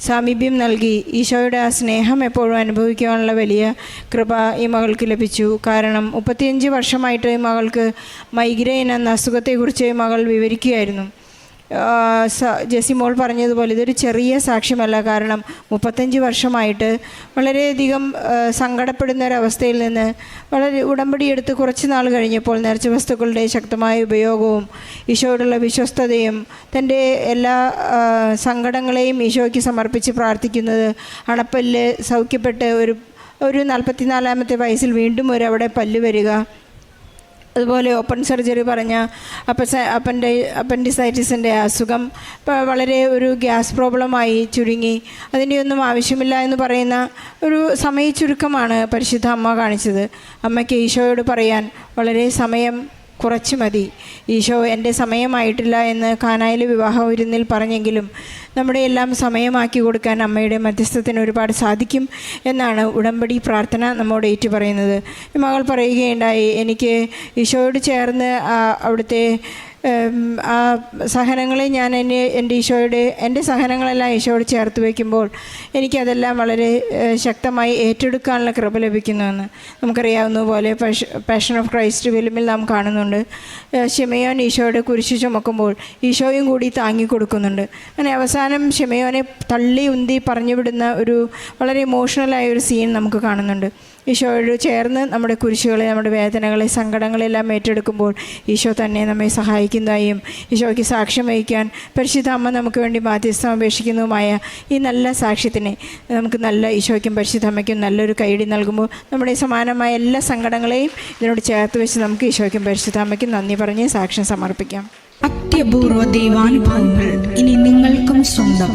സാമീപ്യം നൽകി ഈശോയുടെ ആ സ്നേഹം എപ്പോഴും അനുഭവിക്കുവാനുള്ള വലിയ കൃപ ഈ മകൾക്ക് ലഭിച്ചു. കാരണം 35 വർഷമായിട്ട് ഈ മകൾക്ക് മൈഗ്രെയിൻ എന്ന അസുഖത്തെക്കുറിച്ച് ഈ മകൾ വിവരിക്കുകയായിരുന്നു. ജെസിമോൾ പറഞ്ഞതുപോലെ ഇതൊരു ചെറിയ സാക്ഷ്യമല്ല. കാരണം 35 വർഷമായിട്ട് വളരെയധികം സങ്കടപ്പെടുന്ന ഒരവസ്ഥയിൽ നിന്ന് വളരെ ഉടമ്പടിയെടുത്ത് കുറച്ച് നാൾ കഴിഞ്ഞപ്പോൾ നേർച്ച വസ്തുക്കളുടെ ശക്തമായ ഉപയോഗവും ഈശോയോടുള്ള വിശ്വസ്തതയും തൻ്റെ എല്ലാ സങ്കടങ്ങളെയും ഈശോയ്ക്ക് സമർപ്പിച്ച് പ്രാർത്ഥിക്കുന്നത്, അണപ്പല്ല് സൗഖ്യപ്പെട്ട് ഒരു 44-ാമത്തെ വയസ്സിൽ വീണ്ടും അവിടെ പല്ല് വരിക, അതുപോലെ ഓപ്പൺ സർജറി പറഞ്ഞ അപ്പൻഡിസൈറ്റിസിൻ്റെ അസുഖം വളരെ ഒരു ഗ്യാസ് പ്രോബ്ലമായി ചുരുങ്ങി, അതിൻ്റെയൊന്നും ആവശ്യമില്ല എന്ന് പറയുന്ന ഒരു സമയ ചുരുക്കമാണ് പരിശുദ്ധ അമ്മ കാണിച്ചത്. അമ്മയ്ക്ക് ഈശോയോട് പറയാൻ വളരെ സമയം കുറച്ച് മതി. ഈശോ എൻ്റെ സമയമായിട്ടില്ല എന്ന് കാനായിലെ വിവാഹ വിരുന്നിൽ പറഞ്ഞെങ്കിലും നമ്മുടെ എല്ലാം സമയമാക്കി കൊടുക്കാൻ അമ്മയുടെ മധ്യസ്ഥത്തിന് ഒരുപാട് സാധിക്കും എന്നാണ് ഉടമ്പടി പ്രാർത്ഥന നമ്മോട് ഏറ്റു പറയുന്നത്. ഈ മകൾ പറയുകയുണ്ടായി, എനിക്ക് ഈശോയോട് ചേർന്ന് അവിടുത്തെ ആ സഹനങ്ങളെ ഞാൻ എൻ്റെ സഹനങ്ങളെല്ലാം ഈശോയോട് ചേർത്ത് വയ്ക്കുമ്പോൾ എനിക്കതെല്ലാം വളരെ ശക്തമായി ഏറ്റെടുക്കാനുള്ള കൃപ ലഭിക്കുന്നുവെന്ന് നമുക്കറിയാവുന്ന പോലെ പാഷൻ ഓഫ് ക്രൈസ്റ്റ് ഫിലിമിൽ നാം കാണുന്നുണ്ട്. ശിമയോൻ ഈശോയുടെ കുരിശ് ചുമക്കുമ്പോൾ ഈശോയും കൂടി താങ്ങി കൊടുക്കുന്നുണ്ട്. അങ്ങനെ അവസാനം ശിമയോനെ തള്ളി ഉന്തി പറഞ്ഞു വിടുന്ന ഒരു വളരെ ഇമോഷണലായ ഒരു സീൻ നമുക്ക് കാണുന്നുണ്ട്. ഈശോയോട് ചേർന്ന് നമ്മുടെ കുരിശുകളെ, നമ്മുടെ വേദനകളെ, സങ്കടങ്ങളെല്ലാം ഏറ്റെടുക്കുമ്പോൾ ഈശോ തന്നെ നമ്മെ സഹായിക്കുന്നതായും ഈശോയ്ക്ക് സാക്ഷ്യം വഹിക്കാൻ പരിശുദ്ധ അമ്മ നമുക്ക് വേണ്ടി മാധ്യസ്ഥം അപേക്ഷിക്കുന്നതുമായ ഈ നല്ല സാക്ഷ്യത്തിനെ നമുക്ക് നല്ല ഈശോയ്ക്കും പരിശുദ്ധ അമ്മയ്ക്കും നല്ലൊരു കൈയടി നൽകുമ്പോൾ നമ്മുടെ സമാനമായ എല്ലാ സങ്കടങ്ങളെയും ഇതിനോട് ചേർത്ത് വെച്ച് നമുക്ക് ഈശോയ്ക്കും പരിശുദ്ധ അമ്മയ്ക്കും നന്ദി പറഞ്ഞ് സാക്ഷ്യം സമർപ്പിക്കാം. അത്യപൂർവ ദൈവാനുഭവങ്ങൾ ഇനി നിങ്ങൾക്കും സ്വന്തം.